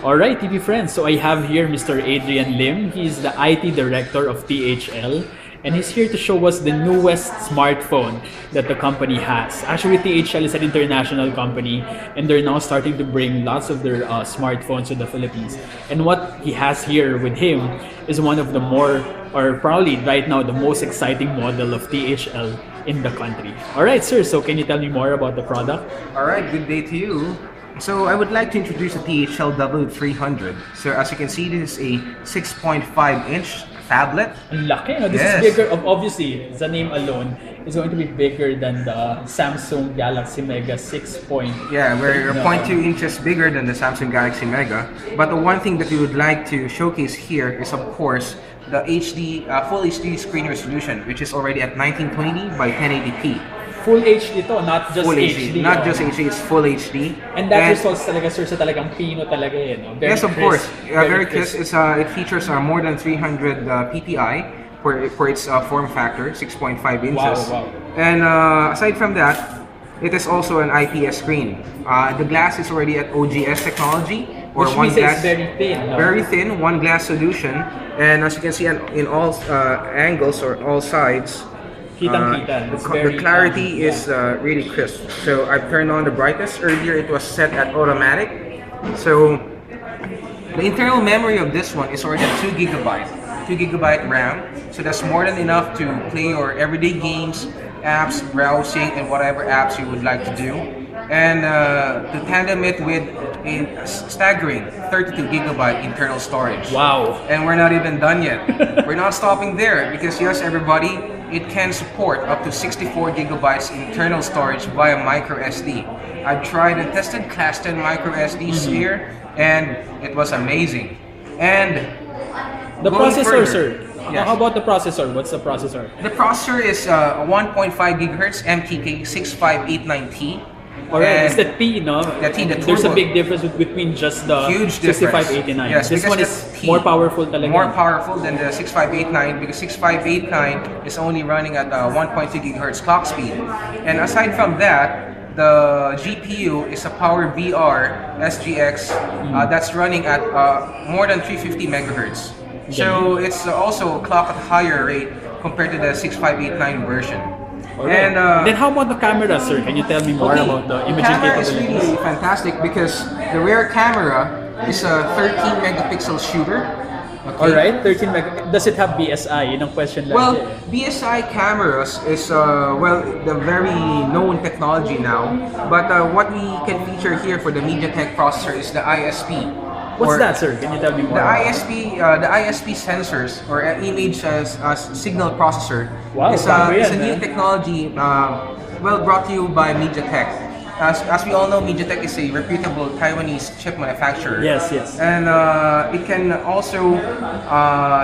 Alright, TV friends, so I have here Mr. Adrian Lim. He's the IT director of THL, and he's here to show us the newest smartphone that the company has. Actually, THL is an international company, and they're now starting to bring lots of their smartphones to the Philippines. And what he has here with him is one of the more, or probably right now, the most exciting model of THL in the country. Alright, sir, so can you tell me more about the product? Alright, good day to you. So I would like to introduce the THL W300. So as you can see, this is a 6.5-inch phablet. Ang laki, no? This is bigger, obviously, the name alone is going to be bigger than the Samsung Galaxy Mega 6 point. Yeah, we're 0.2 inches bigger than the Samsung Galaxy Mega. But the one thing that we would like to showcase here is, of course, the full HD screen resolution, which is already at 1920 by 1080p. Full HD to, not just full HD. Not just HD, it's full HD. And that results talaga, sir, sa talagang pino talaga yun, no? Very yes, of crisp, course. Very crisp. crisp. It features more than 300 PPI for its form factor, 6.5 inches. Wow. And aside from that, it is also an IPS screen. The glass is already at OGS technology, or which one means glass. it's very thin, no? Very thin, one glass solution. And as you can see in all angles or all sides, the clarity is really crisp. So I've turned on the brightness. Earlier it was set at automatic. So the internal memory of this one is already 2 GB RAM. So that's more than enough to play your everyday games, apps, browsing, and whatever apps you would like to do. And to tandem it with a staggering 32 GB internal storage. Wow. And we're not even done yet. We're not stopping there because yes, everybody, it can support up to 64 GB internal storage via micro SD. I've tried and tested Class 10 micro SDs here, and it was amazing. And the processor, further, sir. yes. How about the processor? What's the processor? The processor is a 1.5 GHz MTK 6589T. Alright, it's the T, no? The T, the There's a turbo. big difference between just the Huge 6589. Yes, this one is T, more powerful talaga. More powerful than the 6589 because 6589 is only running at 1.2 GHz clock speed. And aside from that, the GPU is a Power VR SGX that's running at more than 350 MHz. So it's also clocked at a higher rate compared to the 6589 version. Right. And then how about the camera, sir? Can you tell me more about the imaging capabilities? The camera is really fantastic because the rear camera is a 13 megapixel shooter. Okay. Alright, 13 megapixels. Does it have BSI? Yun ang question lang. Well, BSI cameras is the very known technology now. But what we can feature here for the MediaTek processor is the ISP. What's that, sir? Can you tell me more? The ISP sensors, or image signal processor, wow, is a new technology brought to you by MediaTek. As we all know, MediaTek is a reputable Taiwanese chip manufacturer. Yes. And it can also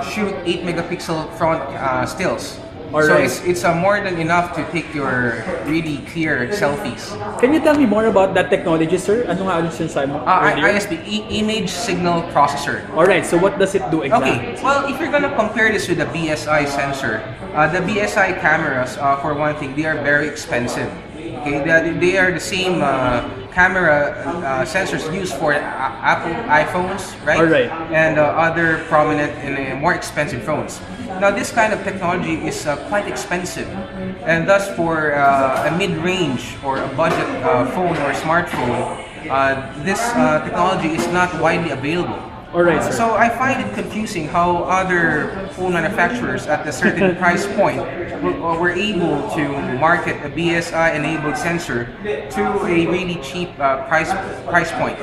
shoot 8 megapixel front stills. Alright. So it's more than enough to take your really clear selfies. Can you tell me more about that technology, sir? Ano nga ulit sinasabi mo earlier? ISP, Image Signal Processor. Alright, so what does it do exactly? Okay, well, if you're gonna compare this with the BSI sensor, the BSI cameras, for one thing, they are very expensive. Okay, they are the same camera sensors used for Apple iPhones, right? Alright. And other prominent and more expensive phones. Now, this kind of technology is quite expensive, and thus for a mid-range or a budget phone or smartphone, this technology is not widely available. Alright, sir. So I find it confusing how other phone manufacturers at a certain price point were able to market a BSI-enabled sensor to a really cheap price point.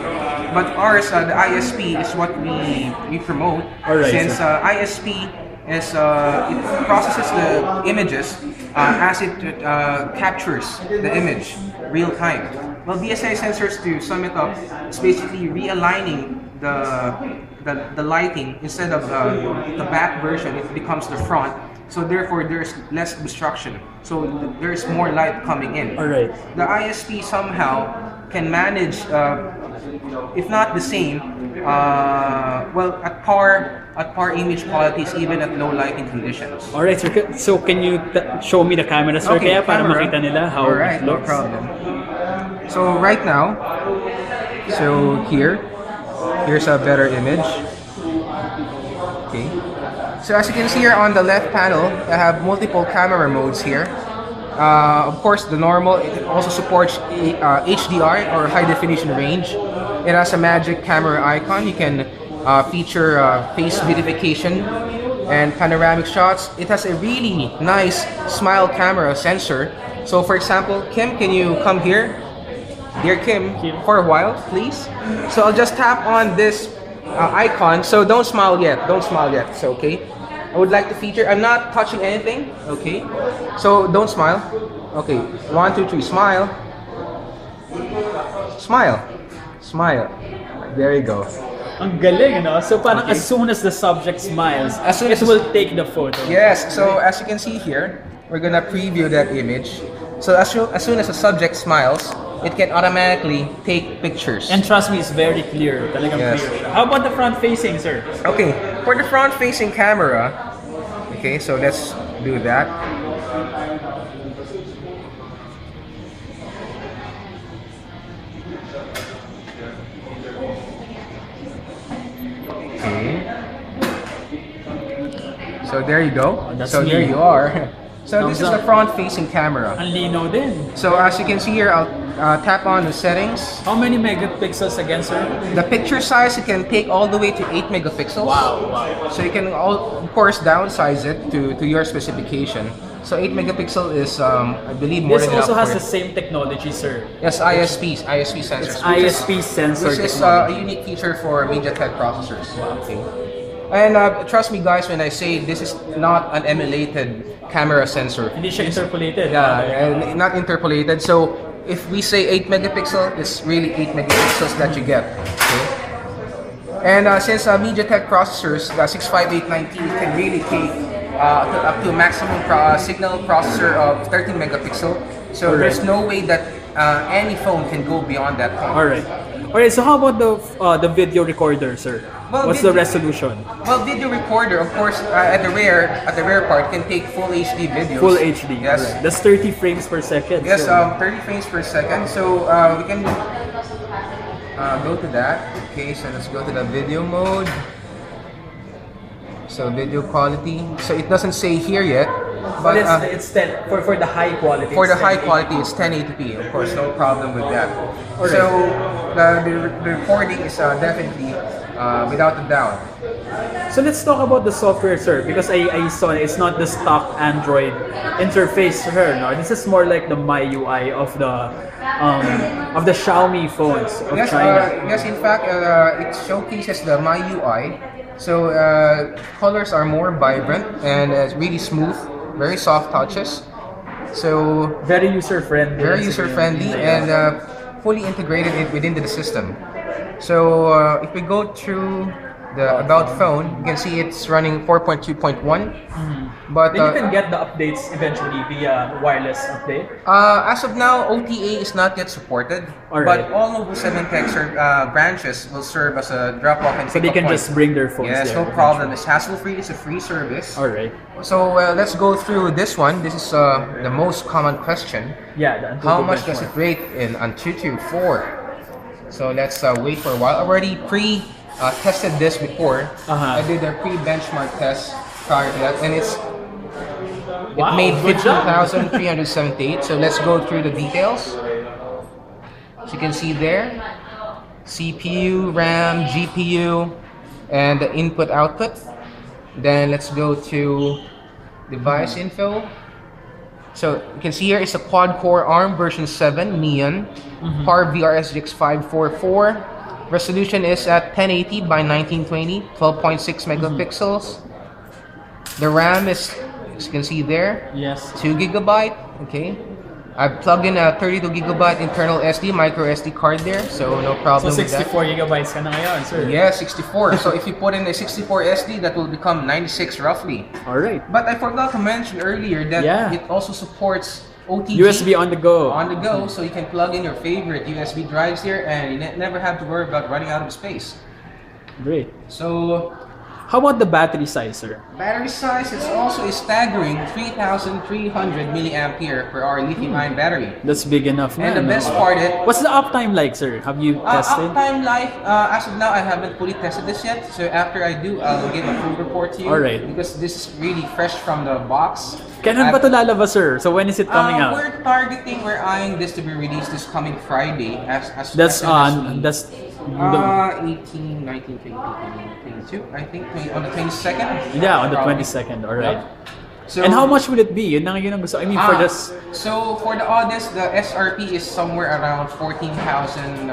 But ours, the ISP, is what we promote, since ISP is it processes the images as it captures the image real time. Well, BSI sensors, to sum it up, is basically realigning the lighting. Instead of the back version, it becomes the front. So therefore, there's less obstruction. So there's more light coming in. Alright. The ISP somehow can manage, if not the same, well, at par image qualities even at low lighting conditions. Alright, sir. So can you show me the camera, sir? Okay, Kaya para camera. makita nila how Alright, it no looks. problem. So right now, so here, Here's a better image. Okay. So as you can see here on the left panel, I have multiple camera modes here. Of course, the normal, it also supports HDR or high definition range. It has a magic camera icon. You can feature face beautification and panoramic shots. It has a really nice smile camera sensor. So for example, Kim, can you come here? Dear Kim, for a while, please. So I'll just tap on this icon. So don't smile yet. Don't smile yet. So okay. I would like to feature. I'm not touching anything. Okay. So don't smile. Okay. 1, 2, 3. Smile. Smile. Smile. There you go. Ang galing, no? So parang as soon as the subject smiles, it will take the photo. Yes. So as you can see here, we're gonna preview that image. So as soon as the subject smiles, it can automatically take pictures. And trust me, it's very clear. Talagang Yes. clear siya. How about the front facing, sir? Okay, for the front facing camera, okay, so let's do that. Okay. So there you go. Oh, that's so me. there you are. So Thumbs this is up. the front facing camera. Ang linaw din. So as you can see here, I'll tap on the settings. How many megapixels again, sir? The picture size, you can take all the way to 8 megapixels. Wow. So you can, of course, downsize it to your specification. So 8 megapixel is, I believe, more This than enough also has for the same technology, sir. Yes, ISP sensors. It's ISP sensor Which is technology. a unique feature for MediaTek processors. Okay. And trust me, guys, when I say this is not an emulated camera sensor. Hindi siya interpolated. Yeah, and not interpolated. So if we say 8 megapixel, it's really 8 megapixels that you get. Okay. And since MediaTek processors, the 65890 can really take up to a maximum signal processor of 13 megapixel. So there's no way that any phone can go beyond that point. Alright, so how about the video recorder, sir? Well, What's the resolution? Well, video recorder, of course, at the rear part can take full HD videos. Full HD. Yes. Correct. That's 30 frames per second. Yes, sir. 30 frames per second. So we can go to that. Okay, so let's go to the video mode. So video quality. So it doesn't say here yet, but it's 10 for the high quality. for the it's high 1080p. quality, it's 1080p. Of course, no problem with that. Alright. So the recording is definitely without a doubt. So let's talk about the software, sir, because I saw it's not the stock Android interface, sir. No, this is more like the MyUI of the Xiaomi phones of China. Yes, in fact, it showcases the MyUI. So colors are more vibrant and it's really smooth, very soft touches. So Very user friendly. very user friendly and fully integrated within the system. So if we go to the About phone, you can see it's running 4.2.1. But Then you can get the updates eventually via wireless update. as of now, OTA is not yet supported. Alright. But all Nobu 7 Tech branches will serve as a drop-off and So they pick-up can point. just bring their phones Yes, there. no problem. It's hassle-free. It's a free service. Alright. So let's go through this one. This is the most common question. Yeah. The Antutu How much does benchmark. it rate in Antutu 4? So let's wait for a while. I already tested this before. Uh-huh. I did a pre-benchmark test prior to that, and it Wow, made good job. 15,378. So let's go through the details. As you can see there, CPU, RAM, GPU, and the input/output. Then let's go to device info. So you can see here it's a quad-core ARM version 7 Neon, Power VRS GX 544. Resolution is at 1080 by 1920, 12.6 megapixels. The RAM is, as you can see there, Yes. 2 gigabyte. Okay, I've plugged in a 32 gigabyte internal SD micro SD card there, so no So problem with that. 64 gigabytes ka na ngayon, sir. Yeah, 64. So if you put in a 64 SD, that will become 96 roughly. Alright. But I forgot to mention earlier that Yeah. it also supports OTG USB on the go. on the go, so you can plug in your favorite USB drives here and you never have to worry about running out of space. Great. So How about the battery size, sir? Battery size is also a staggering 3,300 milliampere per hour lithium-ion battery. That's big enough. And the best part what's the uptime like, sir? Have you tested? Uptime life, as of now, I haven't fully tested this yet. So after I do, I'll give a full report to you. Alright. Because this is really fresh from the box. Kailan ba ito lalabas, sir? So when is it coming out? We're eyeing this to be released this coming Friday. That's that's 18, 19, 20, 22, I think, on the 22nd. Yeah, on the Probably. 22nd, alright. So, and how much will it be? Yun ang gusto. I mean, for this. So for the Audis, the SRP is somewhere around 14,000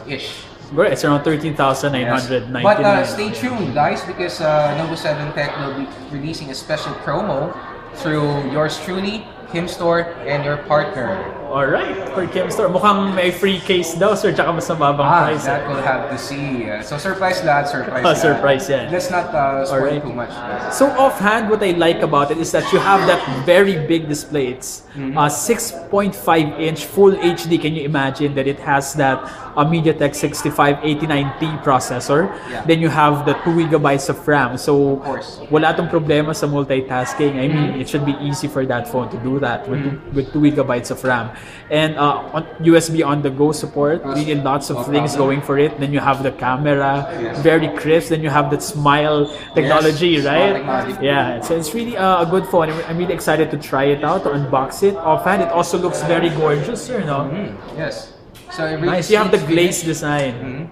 ish. Great, it's around 13,999. But stay tuned, guys, because Novo 7 Tech will be releasing a special promo through yours truly, Kim Store, and your partner. Alright, for Kim Store. Mukhang may free case daw, sir, tsaka mas mababang price. That we'll have to see. So surprise lahat, surprise lahat. Surprise, yeah. Let's not spoil too much. So offhand, what I like about it is that you have that very big display. It's 6.5-inch full HD. Can you imagine that it has that MediaTek 6589T processor? Yeah. Then you have the 2 gigabytes of RAM. So Of course. wala tong problema sa multitasking. I mean, it should be easy for that phone to do that with 2 gigabytes of RAM. And on USB on-the-go support, really lots of things going for it. Then you have the camera, very crisp. Then you have that smile technology, right? Technology. Yeah, so it's really a good phone. I'm really excited to try it out, to unbox it. Offhand, it also looks very gorgeous, you know. Yes. So it really Nice. You have the finish. glazed design.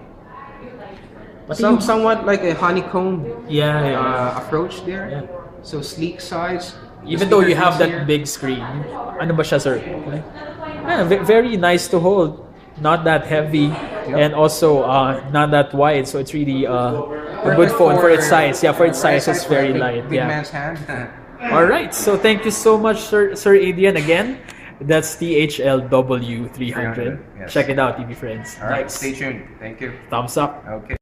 Somewhat like a honeycomb approach there. Yeah. So sleek size. Even though you have that big screen. Ano ba siya, sir? Okay. Yeah, very nice to hold. Not that heavy. And also not that wide. So it's really a good phone for its size. Yeah, for its size, it's very light. Big Yeah. man's hand. All right. So thank you so much, Sir Adrian. Again, that's THL W300. Yes. Check it out, TV friends. All right, Nice. stay tuned. Thank you. Thumbs up. Okay.